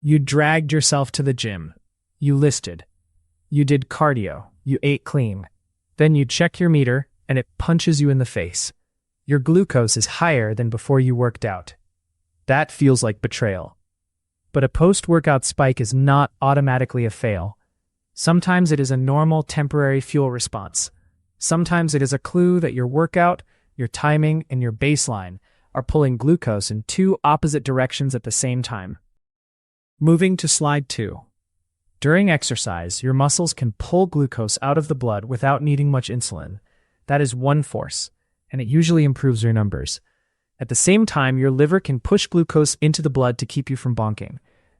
You dragged yourself to the gym. You listed. You did cardio. You ate clean. Then you check your meter, and it punches you in the face. Your glucose is higher than before you worked out. That feels like betrayal. But a post-workout spike is not automatically a fail. Sometimes it is a normal temporary fuel response. Sometimes it is a clue that your workout, your timing, and your baseline are pulling glucose in two opposite directions at the same time. Moving to slide 2. During exercise, your muscles can pull glucose out of the blood without needing much insulin. That is one force, and it usually improves your numbers. At the same time, your liver can push glucose into the blood to keep you from bonking.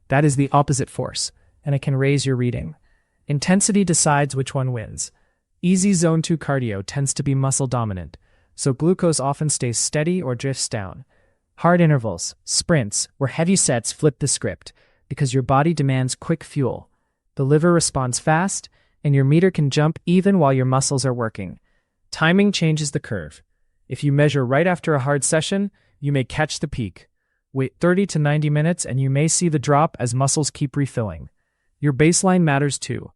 That is the opposite force, and it can raise your reading. Intensity decides which one wins. Easy Zone 2 cardio tends to be muscle dominant, so glucose often stays steady or drifts down. Hard intervals, sprints, or heavy sets flip the script because your body demands quick fuel. The liver responds fast, and your meter can jump even while your muscles are working. Timing changes the curve. If you measure right after a hard session, you may catch the peak. Wait 30 to 90 minutes and you may see the drop as muscles keep refilling. Your baseline matters too.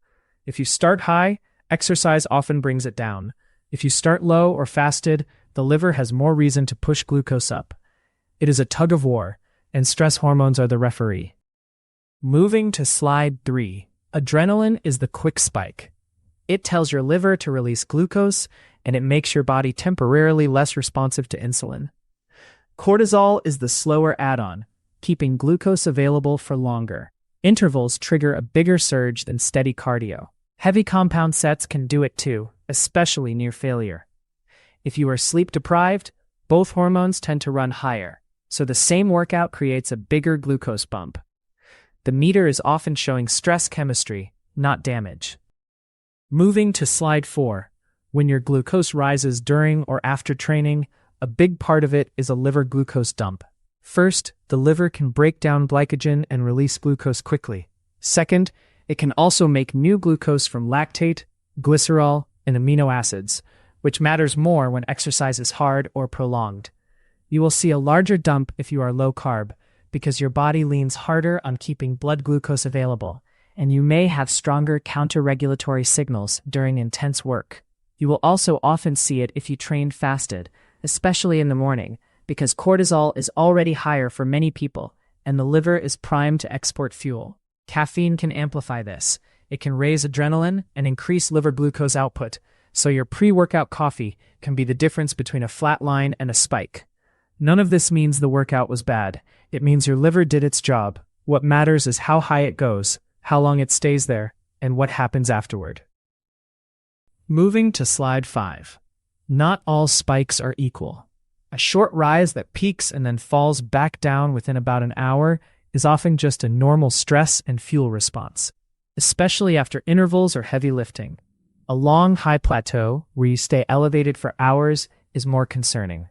If you start high, exercise often brings it down. If you start low or fasted, the liver has more reason to push glucose up. It is a tug of war, and stress hormones are the referee. Moving to slide 3. Adrenaline is the quick spike. It tells your liver to release glucose, and it makes your body temporarily less responsive to insulin. Cortisol is the slower add-on, keeping glucose available for longer. Intervals trigger a bigger surge than steady cardio. Heavy compound sets can do it too, especially near failure. If you are sleep-deprived, both hormones tend to run higher, so the same workout creates a bigger glucose bump. The meter is often showing stress chemistry, not damage. Moving to slide 4. When your glucose rises during or after training, a big part of it is a liver glucose dump. First, the liver can break down glycogen and release glucose quickly. Second, it can also make new glucose from lactate, glycerol, and amino acids, which matters more when exercise is hard or prolonged. You will see a larger dump if you are low carb, because your body leans harder on keeping blood glucose available, and you may have stronger counter-regulatory signals during intense work. You will also often see it if you train fasted, especially in the morning, because cortisol is already higher for many people, and the liver is primed to export fuel. Caffeine can amplify this. It can raise adrenaline and increase liver glucose output, so your pre-workout coffee can be the difference between a flat line and a spike. None of this means the workout was bad. It means your liver did its job. What matters is how high it goes, how long it stays there, and what happens afterward. Moving to slide 5. Not all spikes are equal. A short rise that peaks and then falls back down within about an hour is often just a normal stress and fuel response, especially after intervals or heavy lifting. A long high plateau, where you stay elevated for hours, is more concerning.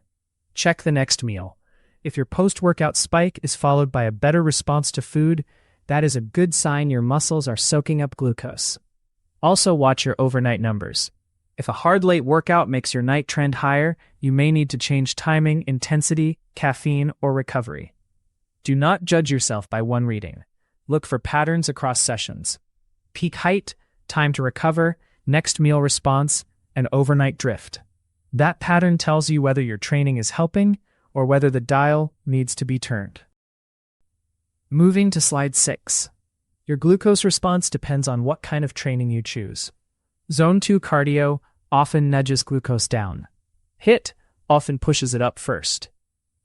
Check the next meal. If your post-workout spike is followed by a better response to food, that is a good sign your muscles are soaking up glucose. Also watch your overnight numbers. If a hard late workout makes your night trend higher, you may need to change timing, intensity, caffeine, or recovery. Do not judge yourself by one reading. Look for patterns across sessions. Peak height, time to recover, next meal response, and overnight drift. That pattern tells you whether your training is helping or whether the dial needs to be turned. Moving to slide 6. Your glucose response depends on what kind of training you choose. Zone 2 cardio often nudges glucose down. HIIT often pushes it up first.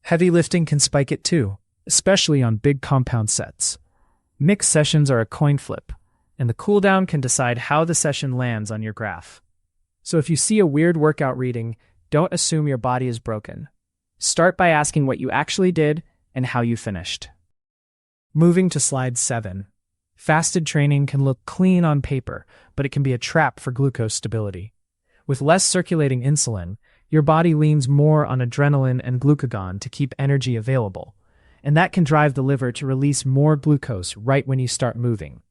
Heavy lifting can spike it too, especially on big compound sets. Mixed sessions are a coin flip, and the cooldown can decide how the session lands on your graph. So if you see a weird workout reading, don't assume your body is broken. Start by asking what you actually did and how you finished. Moving to slide 7. Fasted training can look clean on paper, but it can be a trap for glucose stability. With less circulating insulin, your body leans more on adrenaline and glucagon to keep energy available, and that can drive the liver to release more glucose right when you start moving.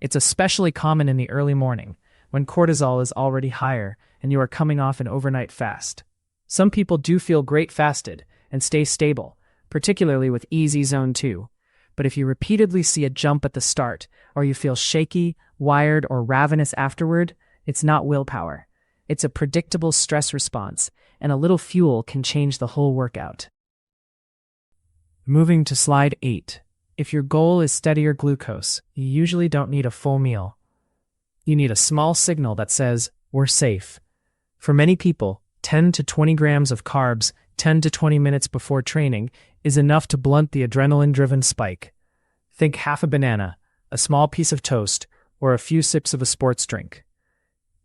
It's especially common in the early morning, when cortisol is already higher and you are coming off an overnight fast. Some people do feel great fasted and stay stable, particularly with easy zone 2, But if you repeatedly see a jump at the start, or you feel shaky, wired, or ravenous afterward, it's not willpower. It's a predictable stress response, and a little fuel can change the whole workout. Moving to slide 8. If your goal is steadier glucose, you usually don't need a full meal. You need a small signal that says, "We're safe." For many people, 10 to 20 grams of carbs 10 to 20 minutes before training is enough to blunt the adrenaline-driven spike. Think half a banana, a small piece of toast, or a few sips of a sports drink.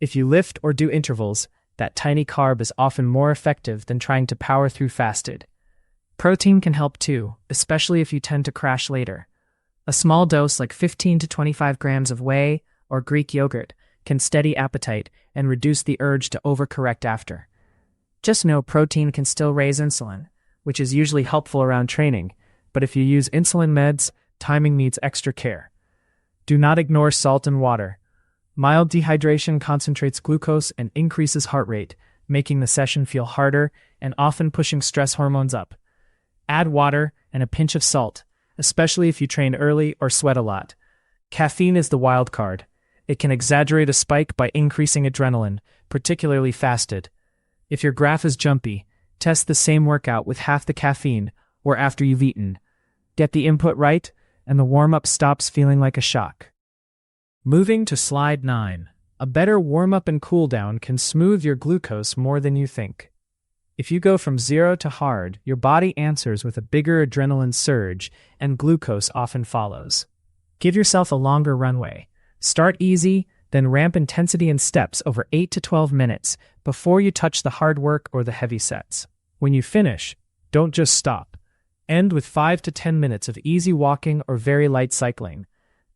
If you lift or do intervals, that tiny carb is often more effective than trying to power through fasted. Protein can help too, especially if you tend to crash later. A small dose like 15 to 25 grams of whey or Greek yogurt can steady appetite and reduce the urge to overcorrect after. Just know protein can still raise insulin, which is usually helpful around training, but if you use insulin meds, timing needs extra care. Do not ignore salt and water. Mild dehydration concentrates glucose and increases heart rate, making the session feel harder and often pushing stress hormones up. Add water and a pinch of salt, especially if you train early or sweat a lot. Caffeine is the wild card. It can exaggerate a spike by increasing adrenaline, particularly fasted. If your graph is jumpy, test the same workout with half the caffeine or after you've eaten. Get the input right, and the warm-up stops feeling like a shock. Moving to slide 9. A better warm-up and cool-down can smooth your glucose more than you think. If you go from 0 to hard, your body answers with a bigger adrenaline surge, and glucose often follows. Give yourself a longer runway. Start easy, then ramp intensity in steps over 8 to 12 minutes before you touch the hard work or the heavy sets. When you finish, don't just stop. End with 5 to 10 minutes of easy walking or very light cycling.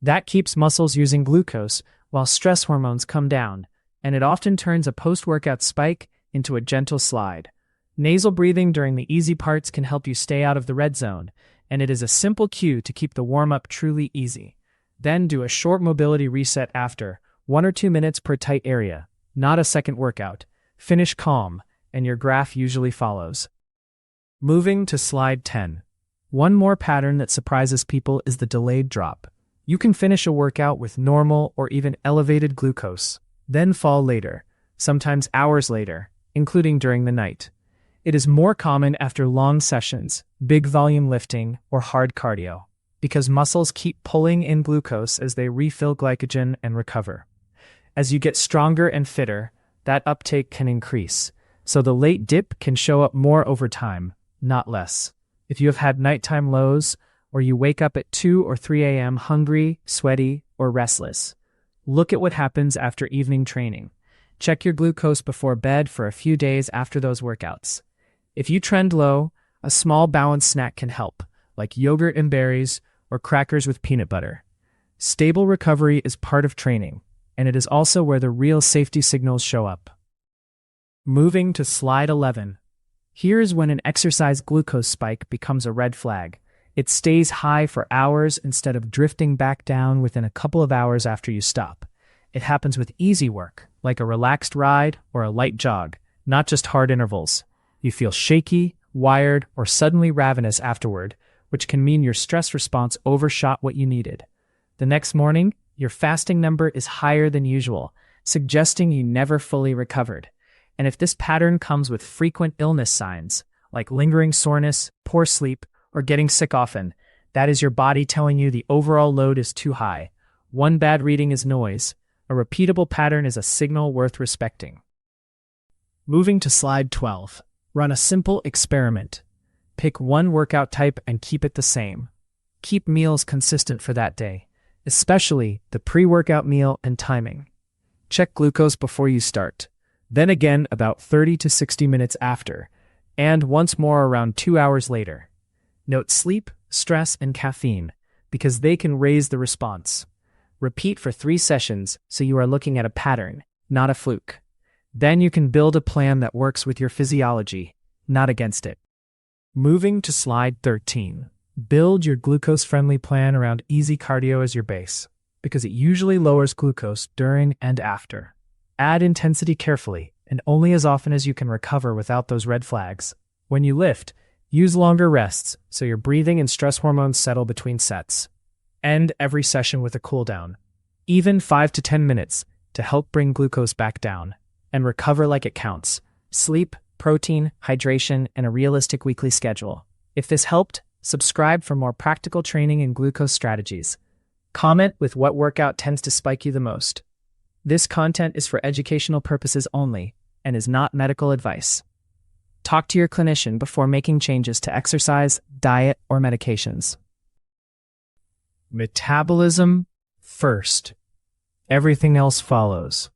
That keeps muscles using glucose while stress hormones come down, and it often turns a post-workout spike into a gentle slide. Nasal breathing during the easy parts can help you stay out of the red zone, and it is a simple cue to keep the warm-up truly easy. Then do a short mobility reset after, 1 or 2 minutes per tight area, not a second workout. Finish calm, and your graph usually follows. Moving to slide 10. One more pattern that surprises people is the delayed drop. You can finish a workout with normal or even elevated glucose, then fall later, sometimes hours later, including during the night. It is more common after long sessions, big volume lifting, or hard cardio, because muscles keep pulling in glucose as they refill glycogen and recover. As you get stronger and fitter, that uptake can increase, so the late dip can show up more over time, not less. If you have had nighttime lows, or you wake up at 2 or 3 a.m. hungry, sweaty, or restless, look at what happens after evening training. Check your glucose before bed for a few days after those workouts. If you trend low, a small balanced snack can help, like yogurt and berries or crackers with peanut butter. Stable recovery is part of training, and it is also where the real safety signals show up. Moving to slide 11. Here's when an exercise glucose spike becomes a red flag. It stays high for hours instead of drifting back down within a couple of hours after you stop. It happens with easy work, like a relaxed ride or a light jog, not just hard intervals. You feel shaky, wired, or suddenly ravenous afterward, which can mean your stress response overshot what you needed. The next morning, your fasting number is higher than usual, suggesting you never fully recovered. And if this pattern comes with frequent illness signs, like lingering soreness, poor sleep, or getting sick often, that is your body telling you the overall load is too high. One bad reading is noise. A repeatable pattern is a signal worth respecting. Moving to slide 12. Run a simple experiment. Pick one workout type and keep it the same. Keep meals consistent for that day, especially the pre-workout meal and timing. Check glucose before you start, then again about 30 to 60 minutes after, and once more around 2 hours later. Note sleep, stress, and caffeine, because they can raise the response. Repeat for 3 sessions so you are looking at a pattern, not a fluke. Then you can build a plan that works with your physiology, not against it. Moving to slide 13. Build your glucose-friendly plan around easy cardio as your base, because it usually lowers glucose during and after. Add intensity carefully, and only as often as you can recover without those red flags. When you lift, Use longer rests so your breathing and stress hormones settle between sets. End every session with a cooldown, even 5 to 10 minutes, to help bring glucose back down. And recover like it counts. Sleep, protein, hydration, and a realistic weekly schedule. If this helped, subscribe for more practical training and glucose strategies. Comment with what workout tends to spike you the most. This content is for educational purposes only and is not medical advice. Talk to your clinician before making changes to exercise, diet, or medications. Metabolism first. Everything else follows.